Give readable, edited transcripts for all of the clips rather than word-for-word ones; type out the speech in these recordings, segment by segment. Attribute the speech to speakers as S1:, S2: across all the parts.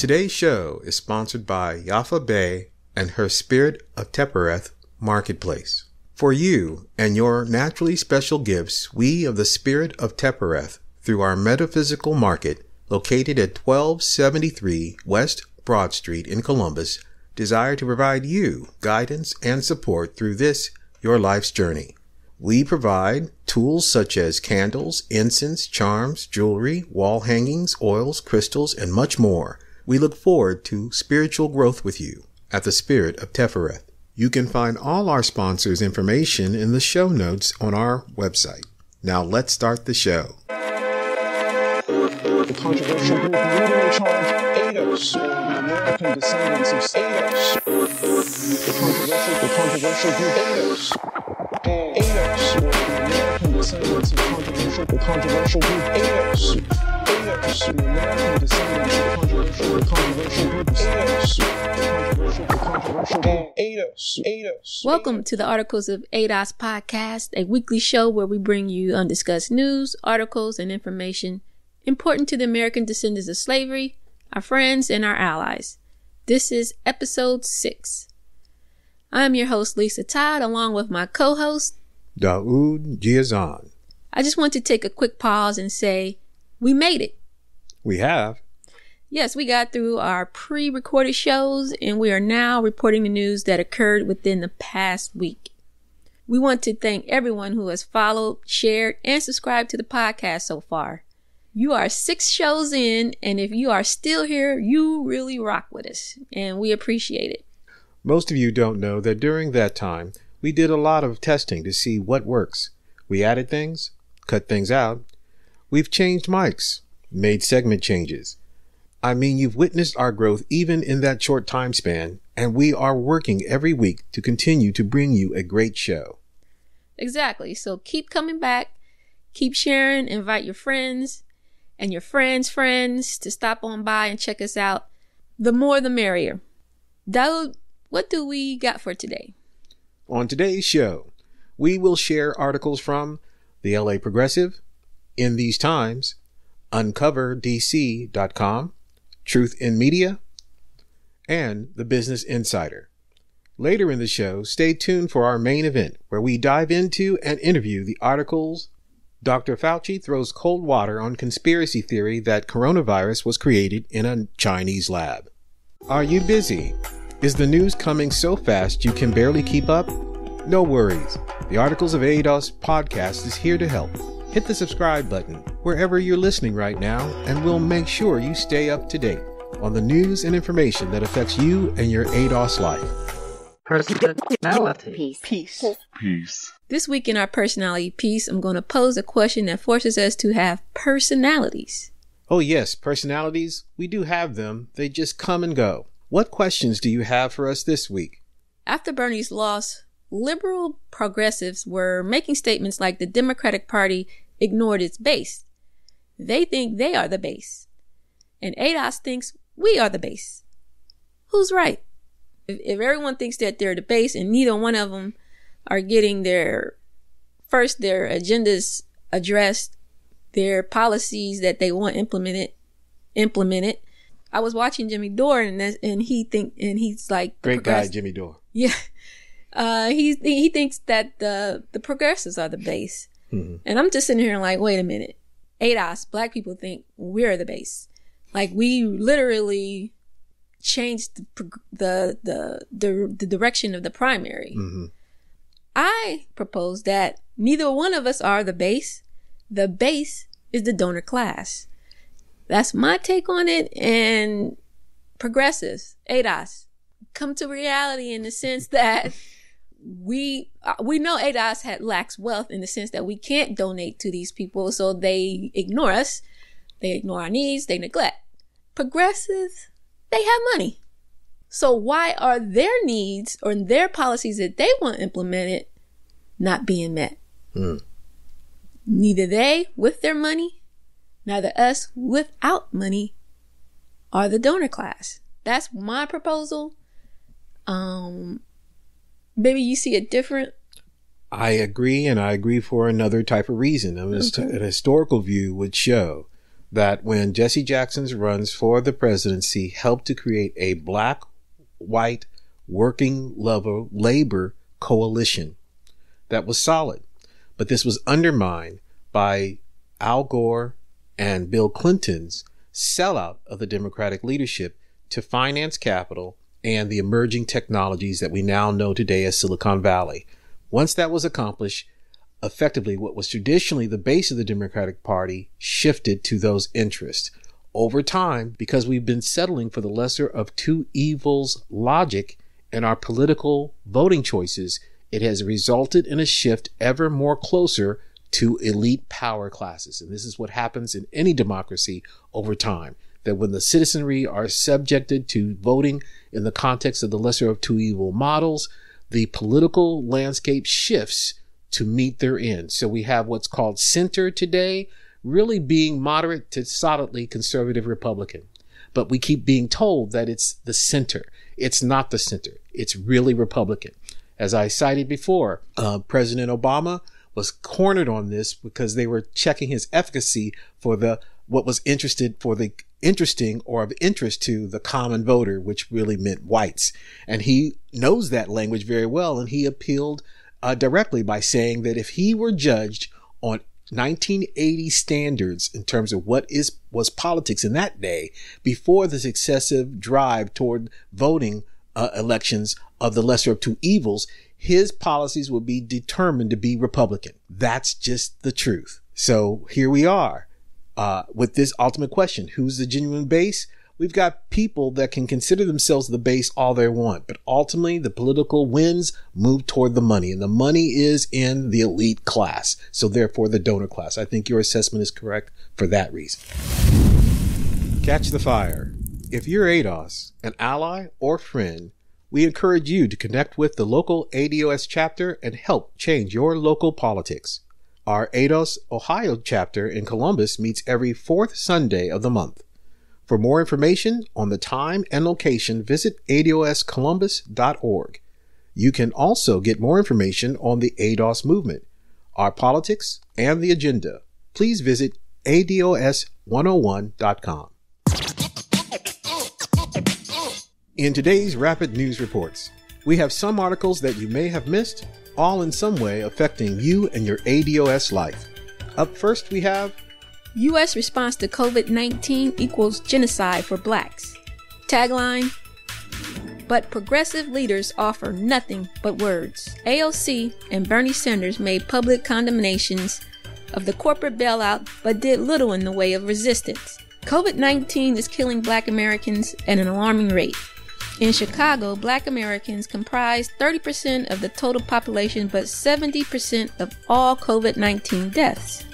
S1: Today's show is sponsored by Yafa Bay and her Spirit of Tepereth Marketplace. For you and your naturally special gifts, we of the Spirit of Tepereth, through our metaphysical market located at 1273 West Broad Street in Columbus, desire to provide you guidance and support through this, your life's journey. We provide tools such as candles, incense, charms, jewelry, wall hangings, oils, crystals, and much more. We look forward to spiritual growth with you at the Spirit of Tepereth. You can find all our sponsors' information in the show notes on our website. Now let's start the show.
S2: The controversial group leading in charge, ADOS, or the American Descendants of Slavery. The controversial group ADOS. ADOS, or the American Descendants of the controversial group ADOS. ADOS, the American Descendants of the controversial group ADOS. The controversial group ADOS.
S3: Welcome to the Articles of ADOS podcast, a weekly show where we bring you undiscussed news, articles, and information important to the American descendants of slavery, our friends, and our allies. This is episode 6. I'm your host, Lisa Todd, along with my co-host,
S1: Daud Giazan.
S3: I just want to take a quick pause and say, we made it.
S1: We have.
S3: Yes, we got through our pre-recorded shows, and we are now reporting the news that occurred within the past week. We want to thank everyone who has followed, shared, and subscribed to the podcast so far. You are 6 shows in, and if you are still here, you really rock with us, and we appreciate it.
S1: Most of you don't know that during that time, we did a lot of testing to see what works. We added things, cut things out. We've changed mics, made segment changes. I mean, you've witnessed our growth even in that short time span, and we are working every week to continue to bring you a great show.
S3: Exactly. So keep coming back, keep sharing, invite your friends and your friends' friends to stop on by and check us out. The more the merrier. Daud, what do we got for today?
S1: On today's show, we will share articles from the LA Progressive, In These Times, UncoverDC.com, Truth in Media, and the Business Insider. Later in the show, stay tuned for our main event, where we dive into and interview the articles Dr. Fauci Throws Cold Water on Conspiracy Theory that Coronavirus was created in a Chinese lab. Are you busy? Is the news coming so fast you can barely keep up? No worries. The Articles of ADOS podcast is here to help. Hit the subscribe button wherever you're listening right now, and we'll make sure you stay up to date on the news and information that affects you and your ADOS life.
S4: Personality.
S2: Peace.
S3: This week in our personality piece, I'm going to pose a question that forces us to have personalities.
S1: Oh yes, personalities. We do have them. They just come and go. What questions do you have for us this week?
S3: After Bernie's loss, liberal progressives were making statements like the Democratic Party ignored its base. They think they are the base. And ADOS thinks we are the base. Who's right? If everyone thinks that they're the base and neither one of them are getting their agendas addressed, their policies that they want implemented. I was watching Jimmy Dore and he's like,
S1: great guy, Jimmy Dore.
S3: Yeah. He thinks that the progressives are the base. Mm-hmm. And I'm just sitting here like, wait a minute. ADOS, black people think we're the base. Like, we literally changed the direction of the primary. Mm-hmm. I propose that neither one of us are the base. The base is the donor class. That's my take on it. And progressives, ADOS, come to reality in the sense that we know ADOS lacks wealth in the sense that we can't donate to these people, so they ignore us. They ignore our needs. They neglect. Progressives, they have money. So why are their needs or their policies that they want implemented not being met? Neither they with their money, neither us without money are the donor class. That's my proposal. Maybe you see it different.
S1: I agree, and I agree for another type of reason. An historical view would show that when Jesse Jackson's runs for the presidency helped to create a black-white working labor coalition that was solid. But this was undermined by Al Gore and Bill Clinton's sellout of the Democratic leadership to finance capital and the emerging technologies that we now know today as Silicon Valley. Once that was accomplished, effectively what was traditionally the base of the Democratic Party shifted to those interests. Over time, because we've been settling for the lesser of two evils logic in our political voting choices, it has resulted in a shift ever more closer to elite power classes. And this is what happens in any democracy over time, that when the citizenry are subjected to voting in the context of the lesser of two evil models, the political landscape shifts to meet their ends. So we have what's called center today, really being moderate to solidly conservative Republican. But we keep being told that it's the center. It's not the center. It's really Republican. As I cited before, President Obama was cornered on this because they were checking his efficacy for what was interesting or of interest to the common voter, which really meant whites. And he knows that language very well. And he appealed directly by saying that if he were judged on 1980 standards in terms of what was politics in that day, before the successive drive toward voting elections of the lesser of two evils, his policies would be determined to be Republican. That's just the truth. So here we are with this ultimate question. Who's the genuine base? We've got people that can consider themselves the base all they want, but ultimately the political winds move toward the money, and the money is in the elite class. So therefore the donor class. I think your assessment is correct for that reason. Catch the fire. If you're ADOS, an ally or friend, we encourage you to connect with the local ADOS chapter and help change your local politics. Our ADOS Ohio chapter in Columbus meets every fourth Sunday of the month. For more information on the time and location, visit adoscolumbus.org. You can also get more information on the ADOS movement, our politics, and the agenda. Please visit ados101.com. In today's Rapid News Reports, we have some articles that you may have missed, all in some way affecting you and your ADOS life. Up first, we have
S3: U.S. response to COVID-19 equals genocide for blacks. Tagline, but progressive leaders offer nothing but words. AOC and Bernie Sanders made public condemnations of the corporate bailout, but did little in the way of resistance. COVID-19 is killing black Americans at an alarming rate. In Chicago, black Americans comprise 30% of the total population, but 70% of all COVID-19 deaths.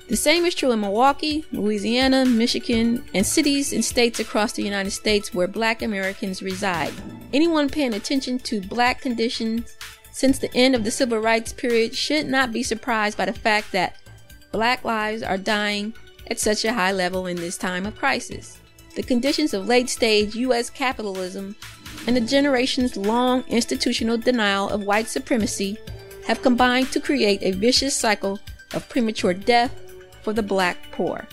S3: The same is true in Milwaukee, Louisiana, Michigan, and cities and states across the United States where black Americans reside. Anyone paying attention to black conditions since the end of the civil rights period should not be surprised by the fact that black lives are dying at such a high level in this time of crisis. The conditions of late-stage U.S. capitalism and the generations-long institutional denial of white supremacy have combined to create a vicious cycle of premature death for the black poor.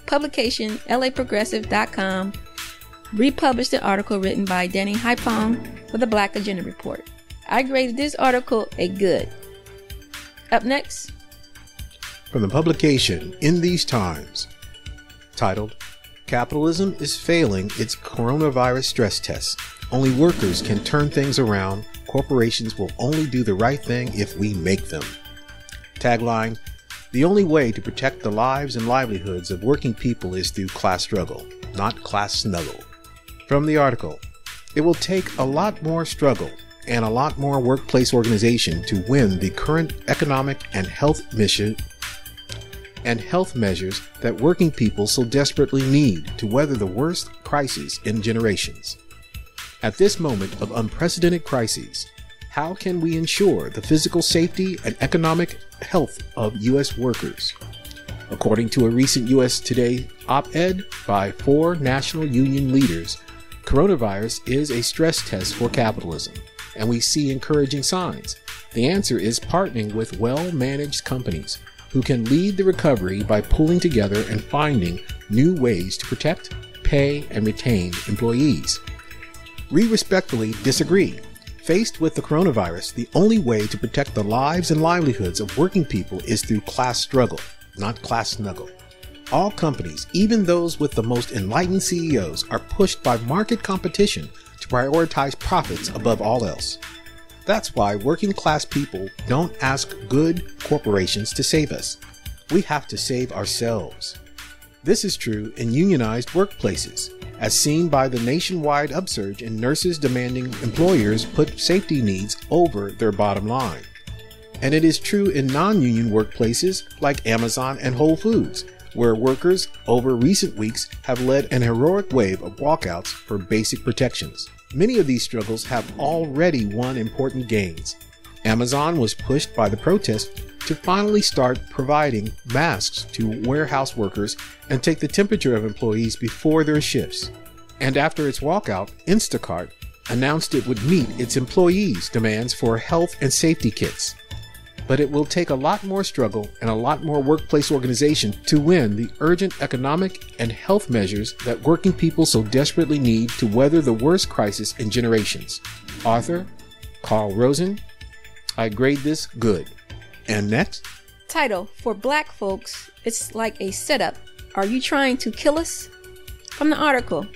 S3: Publication laprogressive.com republished an article written by Danny Haipong for the Black Agenda Report. I graded this article a good. Up next,
S1: from the publication In These Times, titled Capitalism is Failing Its Coronavirus Stress Test. Only workers can turn things around. Corporations will only do the right thing if we make them. Tagline, the only way to protect the lives and livelihoods of working people is through class struggle, not class snuggle. From the article, it will take a lot more struggle and a lot more workplace organization to win the current economic and health measures that working people so desperately need to weather the worst crises in generations. At this moment of unprecedented crises, how can we ensure the physical safety and economic health of U.S. workers? According to a recent U.S. Today op-ed by 4 national union leaders, coronavirus is a stress test for capitalism, and we see encouraging signs. The answer is partnering with well-managed companies who can lead the recovery by pulling together and finding new ways to protect, pay, and retain employees. We respectfully disagree. Faced with the coronavirus, the only way to protect the lives and livelihoods of working people is through class struggle, not class snuggle. All companies, even those with the most enlightened CEOs, are pushed by market competition to prioritize profits above all else. That's why working class people don't ask good corporations to save us. We have to save ourselves. This is true in unionized workplaces, as seen by the nationwide upsurge in nurses demanding employers put safety needs over their bottom line. And it is true in non-union workplaces like Amazon and Whole Foods, where workers over recent weeks have led an heroic wave of walkouts for basic protections. Many of these struggles have already won important gains. Amazon was pushed by the protests to finally start providing masks to warehouse workers and take the temperature of employees before their shifts. And after its walkout, Instacart announced it would meet its employees' demands for health and safety kits. But it will take a lot more struggle and a lot more workplace organization to win the urgent economic and health measures that working people so desperately need to weather the worst crisis in generations. Author, Carl Rosen. I grade this good. And next?
S3: Title, For Black Folks, It's Like a Setup. Are You Trying to Kill Us? From the article,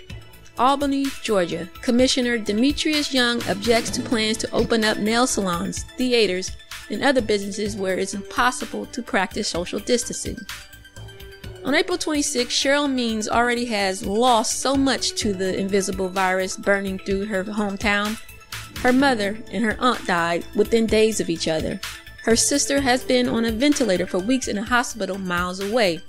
S3: Albany, Georgia. Commissioner Demetrius Young objects to plans to open up nail salons, theaters, and other businesses where it's impossible to practice social distancing. On April 26, Cheryl Means already has lost so much to the invisible virus burning through her hometown. Her mother and her aunt died within days of each other. Her sister has been on a ventilator for weeks in a hospital miles away,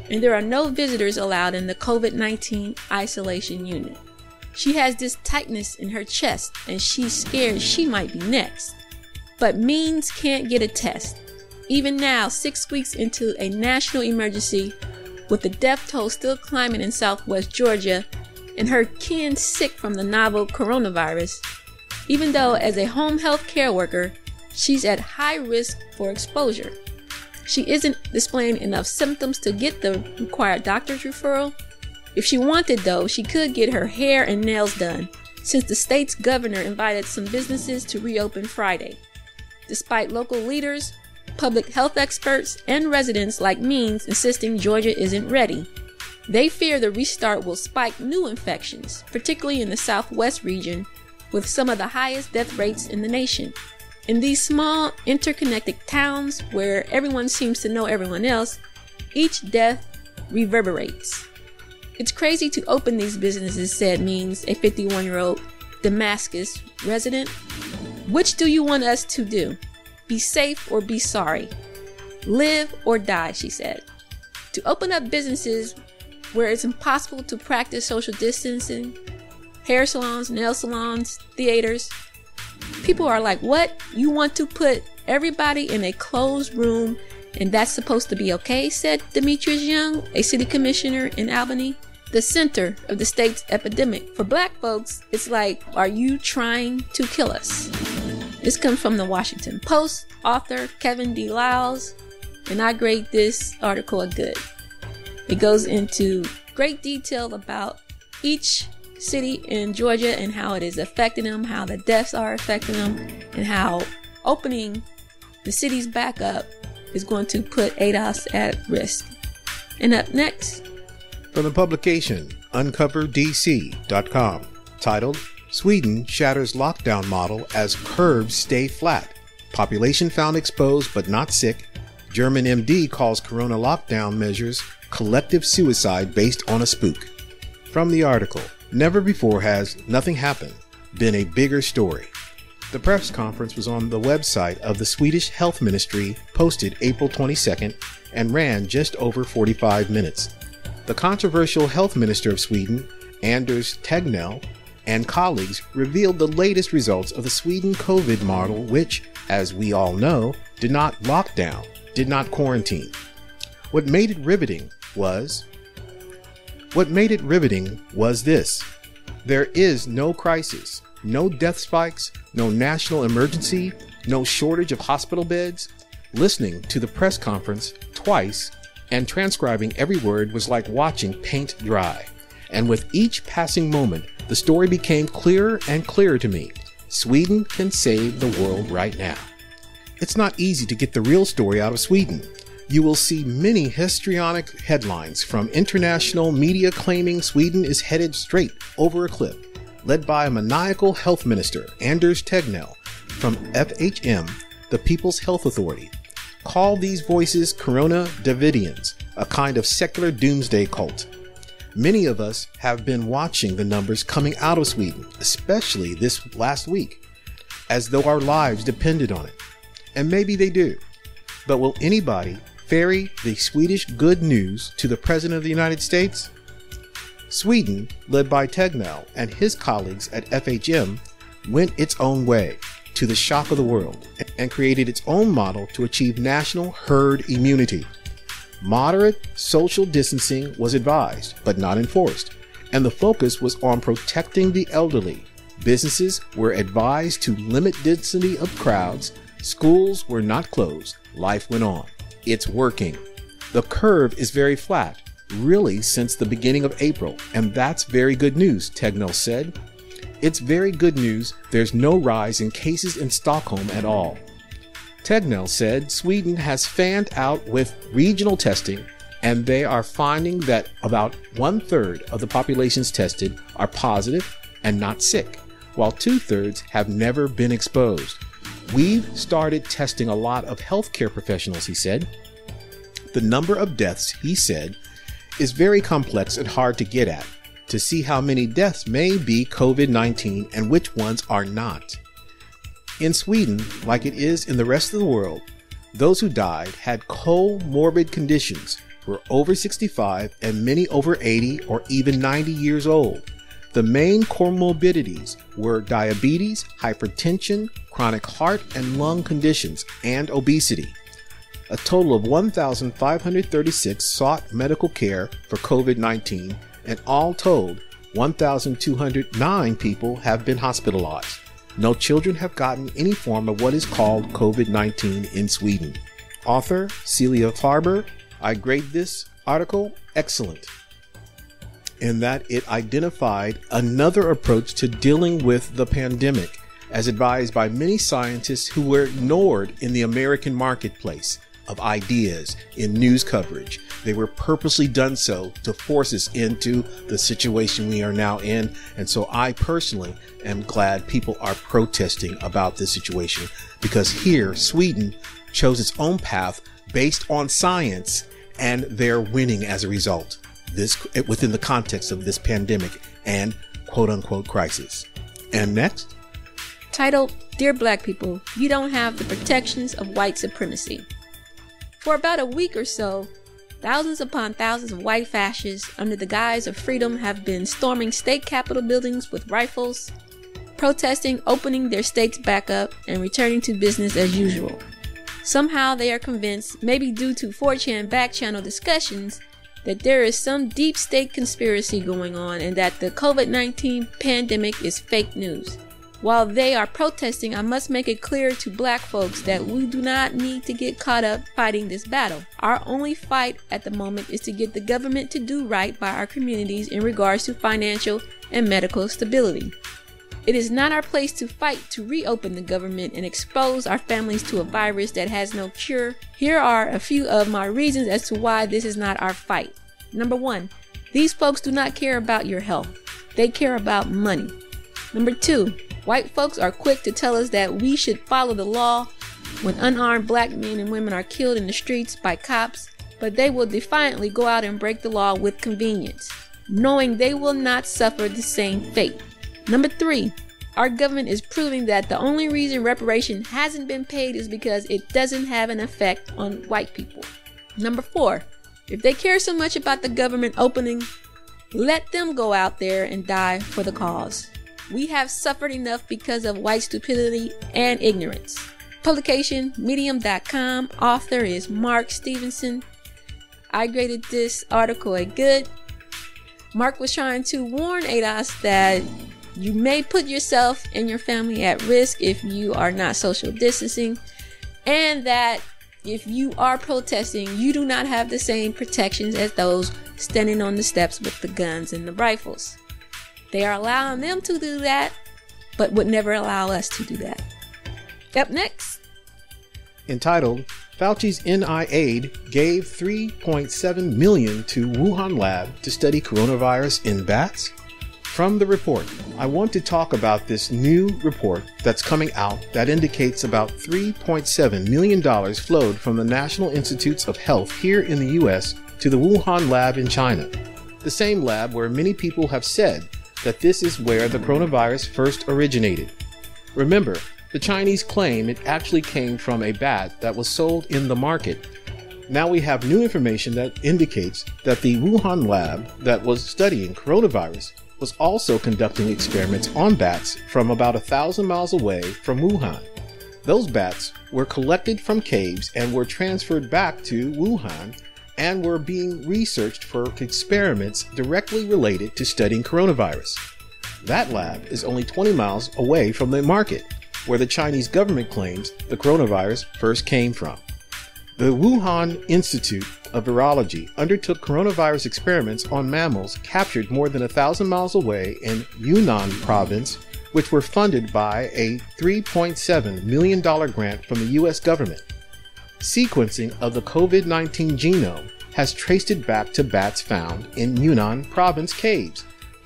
S3: and there are no visitors allowed in the COVID-19 isolation unit. She has this tightness in her chest, and she's scared she might be next. But Means can't get a test. Even now, 6 weeks into a national emergency, with the death toll still climbing in southwest Georgia, and her kin sick from the novel coronavirus, even though as a home health care worker, she's at high risk for exposure. She isn't displaying enough symptoms to get the required doctor's referral. If she wanted, though, she could get her hair and nails done, since the state's governor invited some businesses to reopen Friday. Despite local leaders, public health experts, and residents like Means insisting Georgia isn't ready, they fear the restart will spike new infections, particularly in the southwest region, with some of the highest death rates in the nation. In these small, interconnected towns where everyone seems to know everyone else, each death reverberates. It's crazy to open these businesses, said Means, a 51-year-old Damascus resident. Which do you want us to do? Be safe or be sorry? Live or die, she said. To open up businesses where it's impossible to practice social distancing, hair salons, nail salons, theaters, people are like, what? You want to put everybody in a closed room and that's supposed to be okay, said Demetrius Young, a city commissioner in Albany, the center of the state's epidemic. For black folks, it's like, are you trying to kill us? This comes from the Washington Post, author Kevin D. Lyles, and I grade this article a good. It goes into great detail about each city in Georgia and how it is affecting them, how the deaths are affecting them, and how opening the cities back up is going to put ADOS at risk. And up next,
S1: from the publication uncoverdc.com, titled Sweden Shatters Lockdown Model as Curves Stay Flat. Population found exposed but not sick. German MD calls corona lockdown measures collective suicide based on a spook. From the article, never before has Nothing Happened been a bigger story. The press conference was on the website of the Swedish Health Ministry, posted April 22nd, and ran just over 45 minutes. The controversial health minister of Sweden, Anders Tegnell, and colleagues revealed the latest results of the Sweden COVID model, which, as we all know, did not lock down, did not quarantine. What made it riveting was this. There is no crisis, no death spikes, no national emergency, no shortage of hospital beds. Listening to the press conference twice and transcribing every word was like watching paint dry. And with each passing moment, the story became clearer and clearer to me. Sweden can save the world right now. It's not easy to get the real story out of Sweden. You will see many histrionic headlines from international media claiming Sweden is headed straight over a cliff, led by a maniacal health minister, Anders Tegnell, from FHM, the People's Health Authority. Call these voices Corona Davidians, a kind of secular doomsday cult. Many of us have been watching the numbers coming out of Sweden, especially this last week, as though our lives depended on it. And maybe they do. But will anybody ferry the Swedish good news to the President of the United States? Sweden, led by Tegnell and his colleagues at FHM, went its own way, to the shock of the world, and created its own model to achieve national herd immunity. Moderate social distancing was advised, but not enforced, and the focus was on protecting the elderly. Businesses were advised to limit density of crowds. Schools were not closed. Life went on. It's working. The curve is very flat, really since the beginning of April, and that's very good news, Tegnell said. It's very good news there's no rise in cases in Stockholm at all. Tegnell said Sweden has fanned out with regional testing, and they are finding that about 1/3 of the populations tested are positive and not sick, while 2/3 have never been exposed. We've started testing a lot of healthcare professionals, he said. The number of deaths, he said, is very complex and hard to get at, to see how many deaths may be COVID-19 and which ones are not. In Sweden, like it is in the rest of the world, those who died had comorbid conditions, were over 65 and many over 80 or even 90 years old. The main comorbidities were diabetes, hypertension, chronic heart and lung conditions, and obesity. A total of 1,536 sought medical care for COVID-19, and all told, 1,209 people have been hospitalized. No children have gotten any form of what is called COVID-19 in Sweden. Author Celia Farber, I grade this article excellent, in that it identified another approach to dealing with the pandemic, as advised by many scientists who were ignored in the American marketplace of ideas in news coverage. They were purposely done so to force us into the situation we are now in. And so I personally am glad people are protesting about this situation, because here Sweden chose its own path based on science, and they're winning as a result. This within the context of this pandemic and quote unquote crisis. And next,
S3: Titled, Dear Black People, You Don't Have the Protections of White Supremacy. For about a week or so, thousands upon thousands of white fascists under the guise of freedom have been storming state capitol buildings with rifles, protesting opening their states back up and returning to business as usual. Somehow they are convinced, maybe due to 4chan back-channel discussions, that there is some deep state conspiracy going on and that the COVID-19 pandemic is fake news. While they are protesting, I must make it clear to black folks that we do not need to get caught up fighting this battle. Our only fight at the moment is to get the government to do right by our communities in regards to financial and medical stability. It is not our place to fight to reopen the government and expose our families to a virus that has no cure. Here are a few of my reasons as to why this is not our fight. Number 1, these folks do not care about your health. They care about money. Number 2, white folks are quick to tell us that we should follow the law when unarmed black men and women are killed in the streets by cops, but they will defiantly go out and break the law with convenience, knowing they will not suffer the same fate. Number 3, our government is proving that the only reason reparation hasn't been paid is because it doesn't have an effect on white people. Number 4, if they care so much about the government opening, let them go out there and die for the cause. We have suffered enough because of white stupidity and ignorance. Publication, medium.com. Author is Mark Stevenson. I graded this article a good. Mark was trying to warn ADOS that you may put yourself and your family at risk if you are not social distancing, and that if you are protesting, you do not have the same protections as those standing on the steps with the guns and the rifles. They are allowing them to do that, but would never allow us to do that. Up next.
S1: Entitled, Fauci's NIAID gave $3.7 million to Wuhan lab to study coronavirus in bats? From the report, I want to talk about this new report that's coming out that indicates about $3.7 million flowed from the National Institutes of Health here in the US to the Wuhan lab in China. The same lab where many people have said that this is where the coronavirus first originated. Remember, the Chinese claim it actually came from a bat that was sold in the market. Now we have new information that indicates that the Wuhan lab that was studying coronavirus was also conducting experiments on bats from about 1,000 miles away from Wuhan. Those bats were collected from caves and were transferred back to Wuhan and were being researched for experiments directly related to studying coronavirus. That lab is only 20 miles away from the market, where the Chinese government claims the coronavirus first came from. The Wuhan Institute of Virology undertook coronavirus experiments on mammals captured more than 1,000 miles away in Yunnan province, which were funded by a $3.7 million grant from the US government. Sequencing of the COVID-19 genome has traced it back to bats found in Yunnan province caves,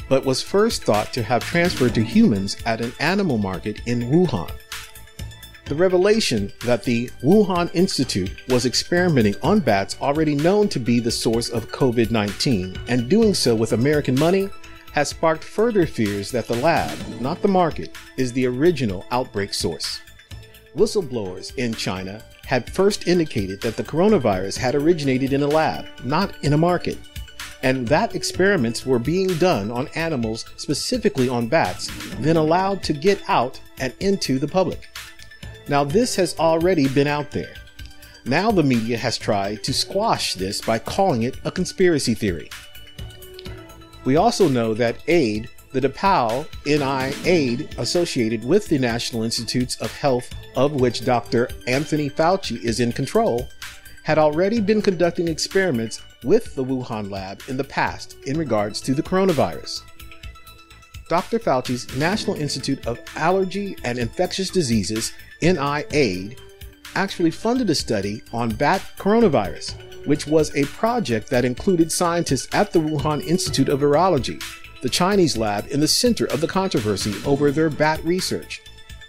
S1: but was first thought to have transferred to humans at an animal market in Wuhan. The revelation that the Wuhan Institute was experimenting on bats already known to be the source of COVID-19 and doing so with American money has sparked further fears that the lab, not the market, is the original outbreak source. Whistleblowers in China had first indicated that the coronavirus had originated in a lab, not in a market, and that experiments were being done on animals, specifically on bats, then allowed to get out and into the public. Now this has already been out there. Now the media has tried to squash this by calling it a conspiracy theory. We also know that AID, the DePaul NIAID associated with the National Institutes of Health, of which Dr. Anthony Fauci is in control, had already been conducting experiments with the Wuhan lab in the past in regards to the coronavirus. Dr. Fauci's National Institute of Allergy and Infectious Diseases, NIAID, actually funded a study on bat coronavirus, which was a project that included scientists at the Wuhan Institute of Virology, the Chinese lab in the center of the controversy over their bat research.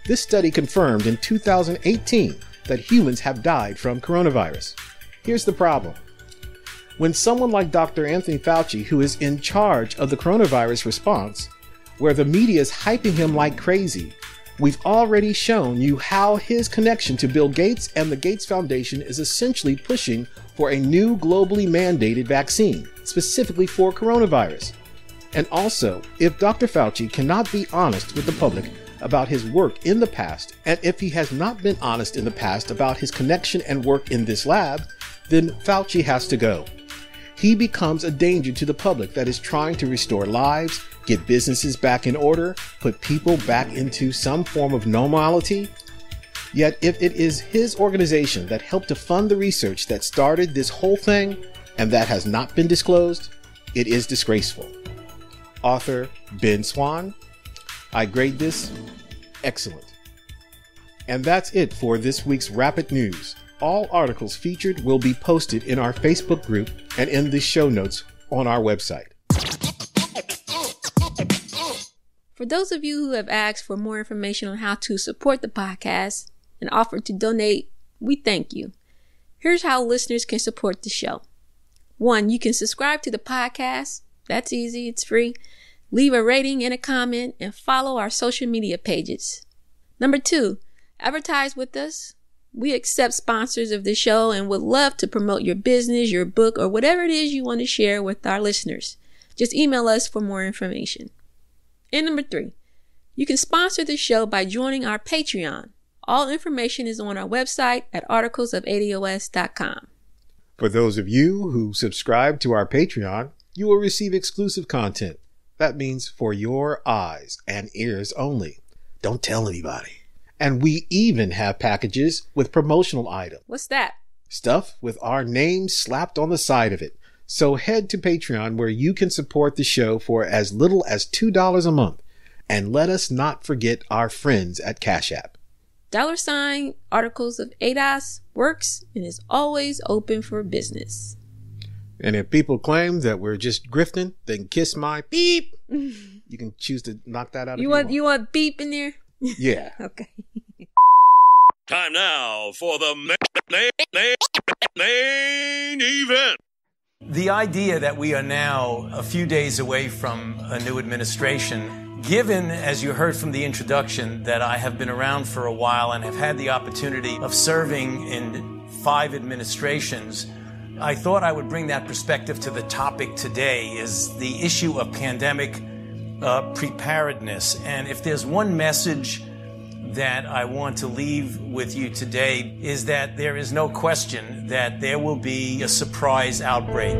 S1: This study confirmed in 2018 that humans have died from coronavirus. Here's the problem. When someone like Dr. Anthony Fauci, who is in charge of the coronavirus response, where the media is hyping him like crazy, we've already shown you how his connection to Bill Gates and the Gates Foundation is essentially pushing for a new globally mandated vaccine, specifically for coronavirus. And also, if Dr. Fauci cannot be honest with the public about his work in the past, and if he has not been honest in the past about his connection and work in this lab, then Fauci has to go. He becomes a danger to the public that is trying to restore lives, get businesses back in order, put people back into some form of normality. Yet if it is his organization that helped to fund the research that started this whole thing, and that has not been disclosed, it is disgraceful. Author Ben Swan. I grade this excellent. And that's it for this week's Rapid News. All articles featured will be posted in our Facebook group and in the show notes on our website.
S3: For those of you who have asked for more information on how to support the podcast and offered to donate, we thank you. Here's how listeners can support the show. 1, you can subscribe to the podcast. That's easy. It's free. Leave a rating and a comment and follow our social media pages. 2, advertise with us. We accept sponsors of the show and would love to promote your business, your book, or whatever it is you want to share with our listeners. Just email us for more information. And 3, you can sponsor the show by joining our Patreon. All information is on our website at articlesofADOS.com.
S1: For those of you who subscribe to our Patreon, you will receive exclusive content. That means for your eyes and ears only. Don't tell anybody. And we even have packages with promotional items.
S3: What's that?
S1: Stuff with our names slapped on the side of it. So head to Patreon where you can support the show for as little as $2 a month. And let us not forget our friends at Cash App.
S3: $ Articles of ADOS works and is always open for business.
S1: And if people claim that we're just grifting, then kiss my beep. You can choose to knock that out.
S3: You want beep in there?
S1: Yeah.
S3: Okay.
S4: Time now for the main event.
S5: The idea that we are now a few days away from a new administration, given, as you heard from the introduction, that I have been around for a while and have had the opportunity of serving in 5 administrations, I thought I would bring that perspective to the topic today, is the issue of pandemic preparedness. And if there's one message that I want to leave with you today, is that there is no question that there will be a surprise outbreak.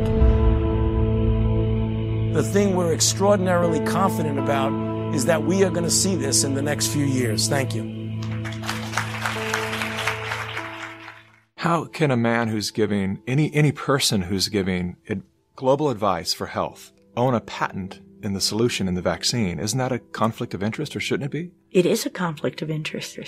S5: The thing we're extraordinarily confident about is that we are going to see this in the next few years. Thank you.
S6: How can a man who's giving, any person who's giving global advice for health, own a patent in the solution in the vaccine? Isn't that a conflict of interest, or shouldn't it be?
S7: It is a conflict of interest.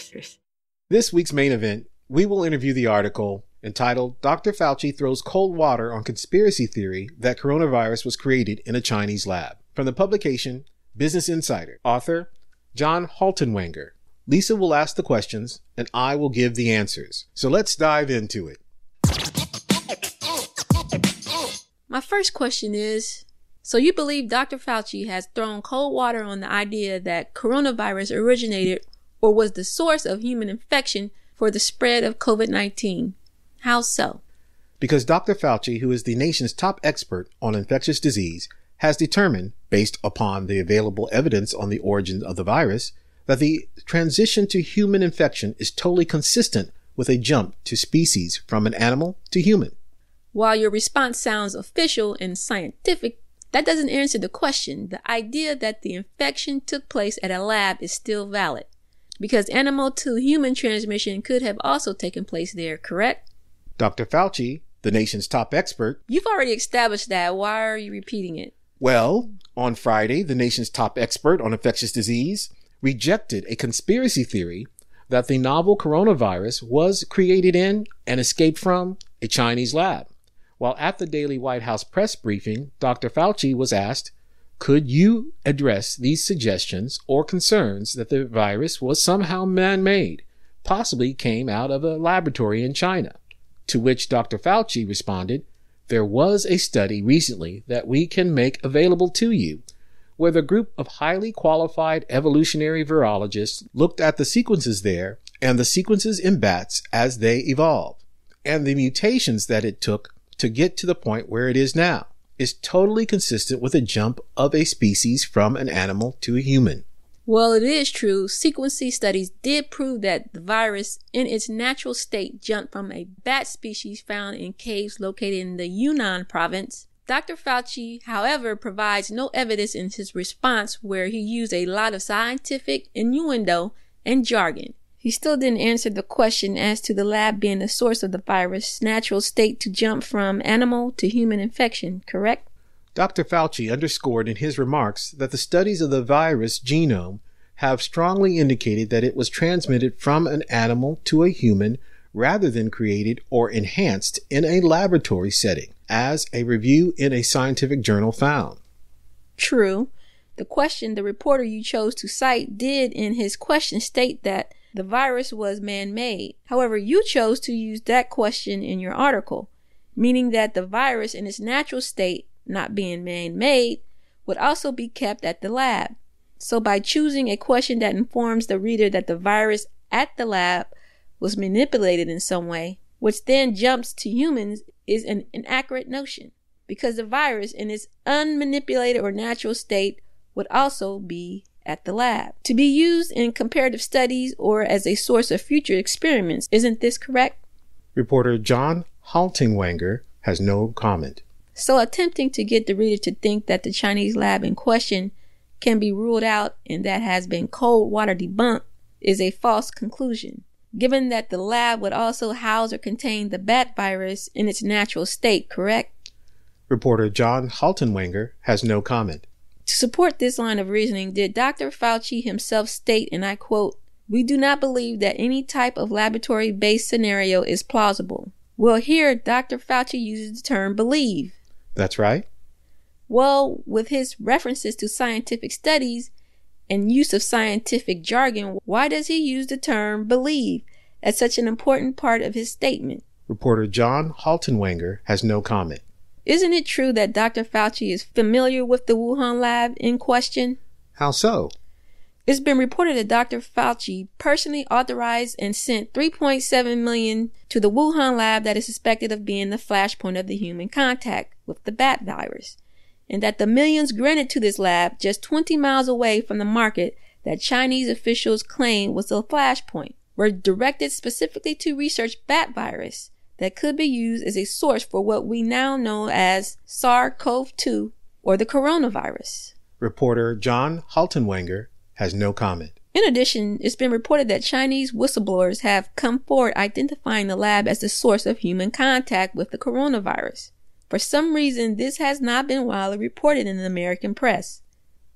S1: This week's main event, we will interview the article entitled Dr. Fauci Throws Cold Water on Conspiracy Theory That Coronavirus Was Created in a Chinese Lab, from the publication Business Insider. Author, John Haltenwanger. Lisa will ask the questions, and I will give the answers. So let's dive into it.
S3: My first question is, so you believe Dr. Fauci has thrown cold water on the idea that coronavirus originated or was the source of human infection for the spread of COVID-19? How so?
S1: Because Dr. Fauci, who is the nation's top expert on infectious disease, has determined, based upon the available evidence on the origin of the virus, that the transition to human infection is totally consistent with a jump to species from an animal to human.
S3: While your response sounds official and scientific, that doesn't answer the question. The idea that the infection took place at a lab is still valid, because animal to human transmission could have also taken place there, correct?
S1: Dr. Fauci, the nation's top expert...
S3: You've already established that. Why are you repeating it?
S1: Well, on Friday, the nation's top expert on infectious disease rejected a conspiracy theory that the novel coronavirus was created in and escaped from a Chinese lab. While at the daily White House press briefing, Dr. Fauci was asked, could you address these suggestions or concerns that the virus was somehow man-made, possibly came out of a laboratory in China? To which Dr. Fauci responded, there was a study recently that we can make available to you, where the group of highly qualified evolutionary virologists looked at the sequences there and the sequences in bats as they evolved, and the mutations that it took to get to the point where it is now is totally consistent with a jump of a species from an animal to a human.
S3: Well, it is true. Sequencing studies did prove that the virus in its natural state jumped from a bat species found in caves located in the Yunnan province. Dr. Fauci, however, provides no evidence in his response, where he used a lot of scientific innuendo and jargon. He still didn't answer the question as to the lab being the source of the virus' natural state to jump from animal to human infection, correct?
S1: Dr. Fauci underscored in his remarks that the studies of the virus genome have strongly indicated that it was transmitted from an animal to a human rather than created or enhanced in a laboratory setting, as a review in a scientific journal found.
S3: True. The question the reporter you chose to cite did in his question state that the virus was man-made. However, you chose to use that question in your article, meaning that the virus in its natural state, not being man-made, would also be kept at the lab. So by choosing a question that informs the reader that the virus at the lab was manipulated in some way, which then jumps to humans, is an inaccurate notion, because the virus in its unmanipulated or natural state would also be at the lab to be used in comparative studies or as a source of future experiments. Isn't this correct?
S1: Reporter John Haltenwanger has no comment.
S3: So attempting to get the reader to think that the Chinese lab in question can be ruled out and that has been cold water debunked is a false conclusion. given that the lab would also house or contain the bat virus in its natural state, correct?
S1: Reporter John Haltenwanger has no comment.
S3: To support this line of reasoning, did Dr. Fauci himself state, and I quote, "We do not believe that any type of laboratory-based scenario is plausible." Well, here Dr. Fauci uses the term believe.
S1: That's right.
S3: Well, with his references to scientific studies and use of scientific jargon, why does he use the term believe as such an important part of his statement?
S1: Reporter John Haltenwanger has no comment.
S3: Isn't it true that Dr. Fauci is familiar with the Wuhan lab in question?
S1: How so?
S3: It's been reported that Dr. Fauci personally authorized and sent $3.7 million to the Wuhan lab that is suspected of being the flashpoint of the human contact with the bat virus, and that the millions granted to this lab just 20 miles away from the market that Chinese officials claim was the flashpoint were directed specifically to research bat virus that could be used as a source for what we now know as SARS-CoV-2 or the coronavirus.
S1: Reporter John Haltenwanger has no comment.
S3: In addition, it's been reported that Chinese whistleblowers have come forward identifying the lab as the source of human contact with the coronavirus. For some reason, this has not been widely reported in the American press.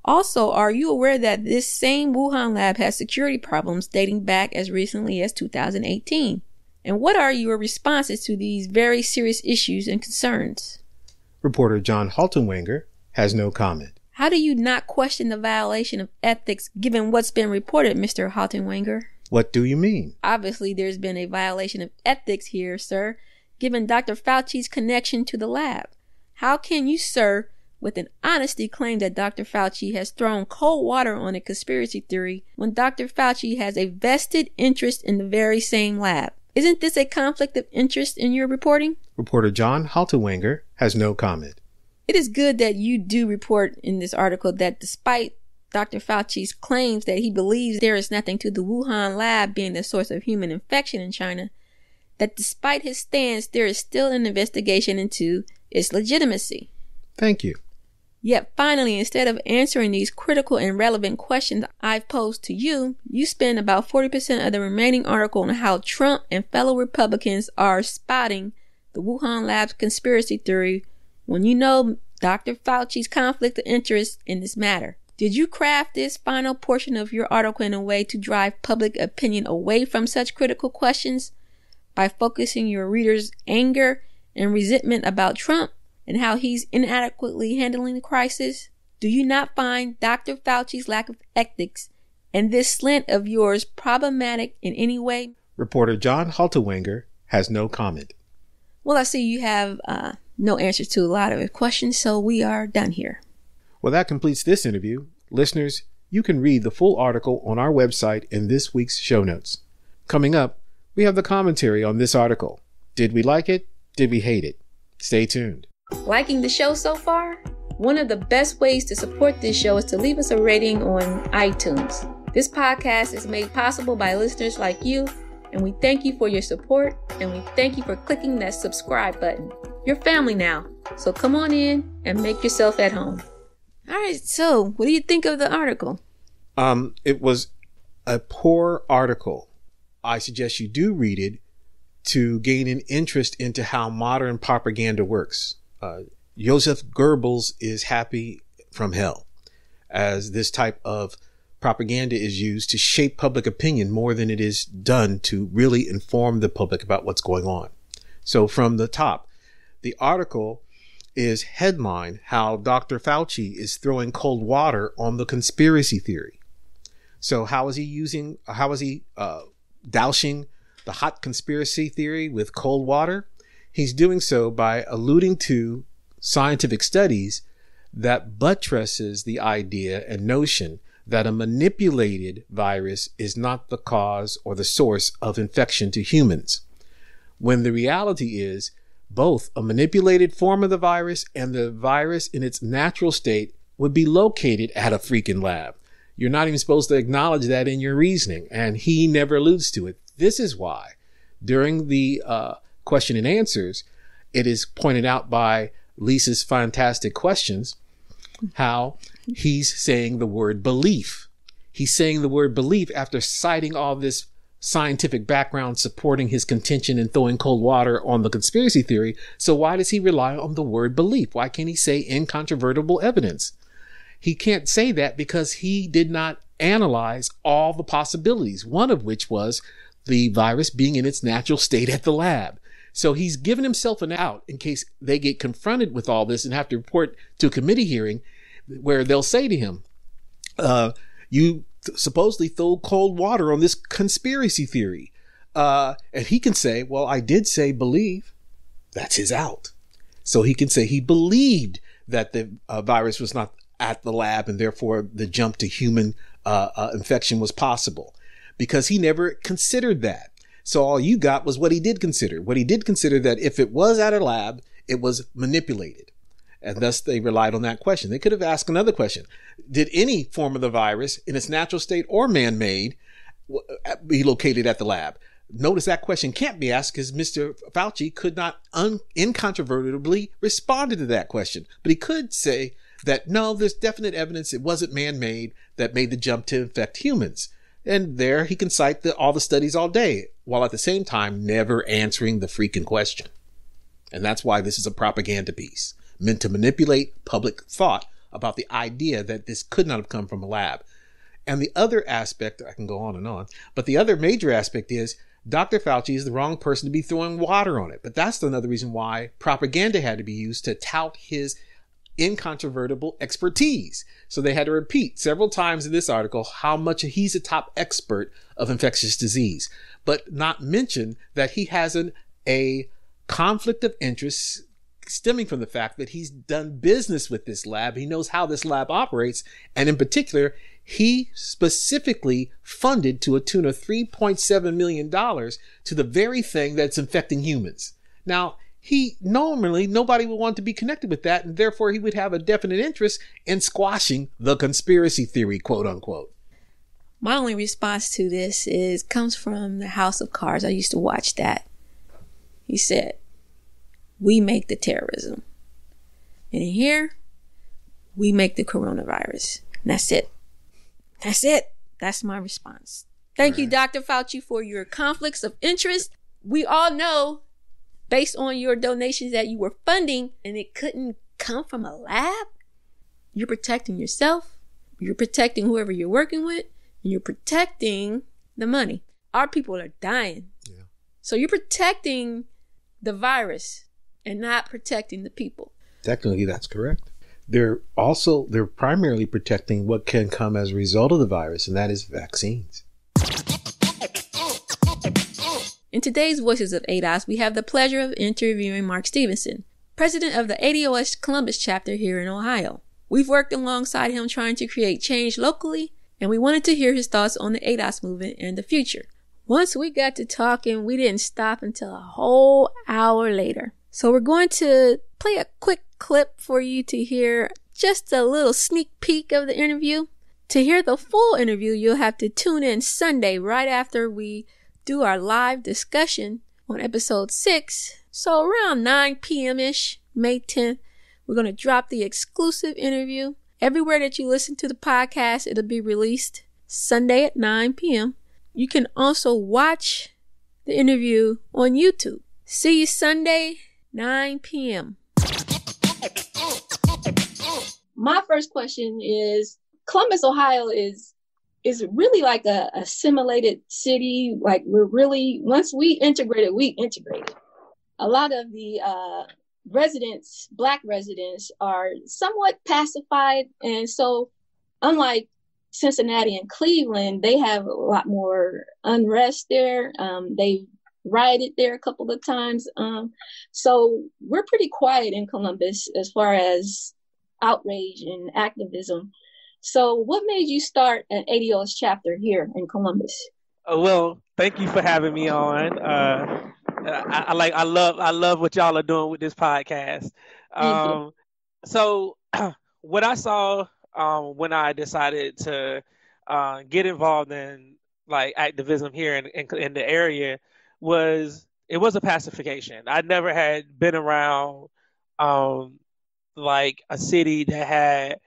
S3: Also, are you aware that this same Wuhan lab has security problems dating back as recently as 2018? And what are your responses to these very serious issues and concerns?
S1: Reporter John Haltenwanger has no comment.
S3: How do you not question the violation of ethics given what's been reported, Mr. Haltenwanger?
S1: What do you mean?
S3: Obviously, there's been a violation of ethics here, sir, given Dr. Fauci's connection to the lab. How can you, sir, with an honesty claim that Dr. Fauci has thrown cold water on a conspiracy theory when Dr. Fauci has a vested interest in the very same lab? Isn't this a conflict of interest in your reporting?
S1: Reporter John Haltenwanger has no comment.
S3: It is good that you do report in this article that despite Dr. Fauci's claims that he believes there is nothing to the Wuhan lab being the source of human infection in China, that despite his stance, there is still an investigation into its legitimacy.
S1: Thank you.
S3: Yet finally, instead of answering these critical and relevant questions I've posed to you, you spend about 40% of the remaining article on how Trump and fellow Republicans are spotting the Wuhan lab's conspiracy theory when you know Dr. Fauci's conflict of interest in this matter. Did you craft this final portion of your article in a way to drive public opinion away from such critical questions by focusing your readers' anger and resentment about Trump and how he's inadequately handling the crisis? Do you not find Dr. Fauci's lack of ethics and this slant of yours problematic in any way?
S1: Reporter John Haltenwanger has no comment.
S3: Well, I see you have no answers to a lot of questions, so we are done here.
S1: Well, that completes this interview. Listeners, you can read the full article on our website in this week's show notes. Coming up, we have the commentary on this article. Did we like it? Did we hate it? Stay tuned.
S3: Liking the show so far? One of the best ways to support this show is to leave us a rating on iTunes. This podcast is made possible by listeners like you, and we thank you for your support, and we thank you for clicking that subscribe button. You're family now, so come on in and make yourself at home. All right, so what do you think of the article?
S1: It was a poor article. I suggest you do read it to gain an interest into how modern propaganda works. Joseph Goebbels is happy from hell as this type of propaganda is used to shape public opinion more than it is done to really inform the public about what's going on. So from the top, the article is headline how Dr. Fauci is throwing cold water on the conspiracy theory. So how is he dousing the hot conspiracy theory with cold water? He's doing so by alluding to scientific studies that buttresses the idea and notion that a manipulated virus is not the cause or the source of infection to humans, when the reality is both a manipulated form of the virus and the virus in its natural state would be located at a freaking lab. You're not even supposed to acknowledge that in your reasoning, and he never alludes to it. This is why during the question and answers, it is pointed out by Lisa's fantastic questions how he's saying the word belief. He's saying the word belief after citing all this scientific background supporting his contention and throwing cold water on the conspiracy theory. So why does he rely on the word belief? Why can't he say incontrovertible evidence? He can't say that because he did not analyze all the possibilities, one of which was the virus being in its natural state at the lab. So he's given himself an out in case they get confronted with all this and have to report to a committee hearing where they'll say to him, you supposedly throw cold water on this conspiracy theory. And he can say, well, I did say believe. That's his out. So he can say he believed that the virus was not at the lab and therefore the jump to human infection was possible because he never considered that. So all you got was what he did consider. What he did consider that if it was at a lab, it was manipulated. And thus they relied on that question. They could have asked another question. Did any form of the virus in its natural state or man-made be located at the lab? Notice that question can't be asked because Mr. Fauci could not incontrovertibly respond to that question. But he could say that, no, there's definite evidence it wasn't man-made that made the jump to infect humans. And there he can cite all the studies all day, while at the same time never answering the freaking question. And that's why this is a propaganda piece, meant to manipulate public thought about the idea that this could not have come from a lab. And the other aspect, I can go on, but the other major aspect is Dr. Fauci is the wrong person to be throwing water on it. But that's another reason why propaganda had to be used to tout his incontrovertible expertise. So they had to repeat several times in this article how much he's a top expert of infectious disease, but not mention that he has a conflict of interest stemming from the fact that he's done business with this lab. He knows how this lab operates. And in particular, he specifically funded to a tune of $3.7 million to the very thing that's infecting humans. Now, nobody would want to be connected with that, and therefore he would have a definite interest in squashing the conspiracy theory, quote unquote.
S3: My only response to this comes from the House of Cards. I used to watch that. He said, we make the terrorism. And in here, we make the coronavirus. And that's it. That's it. That's my response. Thank you, Dr. Fauci, for your conflicts of interest. We all know, based on your donations that you were funding, and it couldn't come from a lab. You're protecting yourself. You're protecting whoever you're working with. And you're protecting the money. Our people are dying. Yeah. So you're protecting the virus and not protecting the people.
S1: Technically, that's correct. They're primarily protecting what can come as a result of the virus, and that is vaccines.
S3: In today's Voices of ADOS, we have the pleasure of interviewing Mark Stevenson, president of the ADOS Columbus chapter here in Ohio. We've worked alongside him trying to create change locally, and we wanted to hear his thoughts on the ADOS movement and the future. Once we got to talking, we didn't stop until a whole hour later. So we're going to play a quick clip for you to hear just a little sneak peek of the interview. To hear the full interview, you'll have to tune in Sunday right after we do our live discussion on episode 6. So around 9 p.m.-ish, May 10th, we're going to drop the exclusive interview. Everywhere that you listen to the podcast, it'll be released Sunday at 9 p.m. You can also watch the interview on YouTube. See you Sunday, 9 p.m. My first question is, Columbus, Ohio is really like a assimilated city. Like once we integrated. A lot of the Black residents are somewhat pacified. And so unlike Cincinnati and Cleveland, they have a lot more unrest there. They rioted there a couple of times. So we're pretty quiet in Columbus as far as outrage and activism. So what made you start an ADOS chapter here in Columbus?
S8: Well, thank you for having me on. I love what y'all are doing with this podcast. So what I saw when I decided to get involved in like activism here in the area was a pacification. I never had been around like a city that had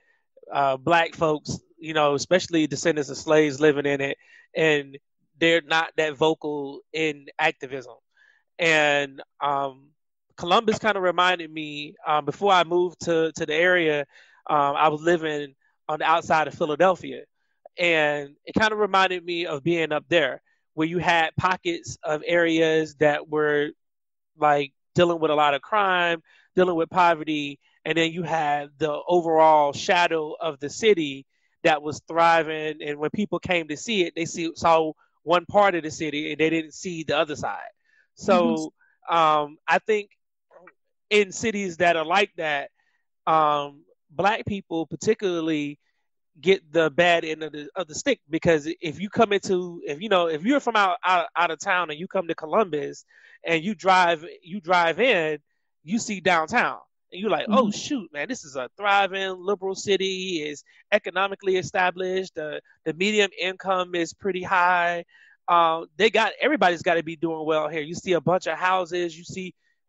S8: Black folks, especially descendants of slaves living in it, and they're not that vocal in activism. And Columbus kind of reminded me, before I moved to the area, I was living on the outside of Philadelphia. And it kind of reminded me of being up there, where you had pockets of areas that were like dealing with a lot of crime, dealing with poverty, and then you had the overall shadow of the city that was thriving. And when people came to see it, they saw one part of the city and they didn't see the other side. So I think in cities that are like that, Black people particularly get the bad end of the stick, because if you come into, if you're from out of town and you come to Columbus and you drive in, you see downtown and you're like, oh shoot, man, this is a thriving liberal city, is economically established, the median income is pretty high. Everybody's got to be doing well here. You see a bunch of houses,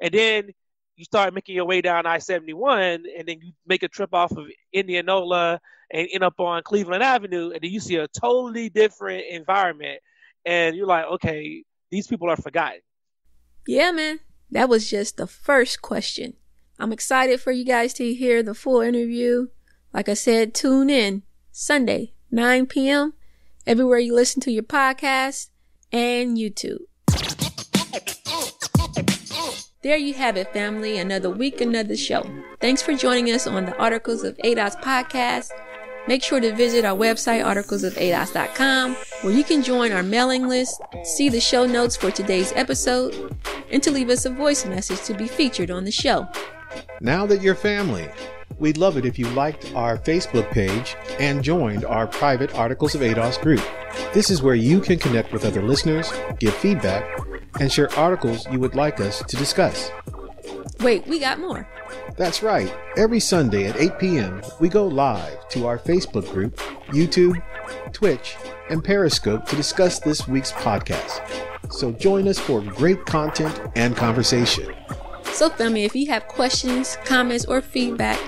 S8: and then you start making your way down I-71, and then you make a trip off of Indianola and end up on Cleveland Avenue, and then you see a totally different environment, and you're like, okay, these people are forgotten.
S3: Yeah, man. That was just the first question. I'm excited for you guys to hear the full interview. Like I said, tune in Sunday, 9 p.m., everywhere you listen to your podcast and YouTube. There you have it, family. Another week, another show. Thanks for joining us on the Articles of ADOS podcast. Make sure to visit our website, articlesofados.com, where you can join our mailing list, see the show notes for today's episode, and to leave us a voice message to be featured on the show.
S1: Now that you're family, we'd love it if you liked our Facebook page and joined our private Articles of ADOS group. This is where you can connect with other listeners, give feedback, and share articles you would like us to discuss.
S3: Wait, we got more.
S1: That's right. Every Sunday at 8 p.m., we go live to our Facebook group, YouTube, Twitch, and Periscope to discuss this week's podcast. So join us for great content and conversation.
S3: So, family, if you have questions, comments, or feedback,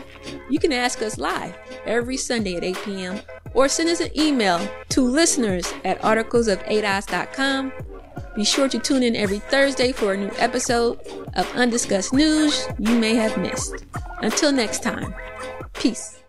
S3: you can ask us live every Sunday at 8 p.m. or send us an email to listeners@articlesofados.com. Be sure to tune in every Thursday for a new episode of Undiscussed News you may have missed. Until next time, peace.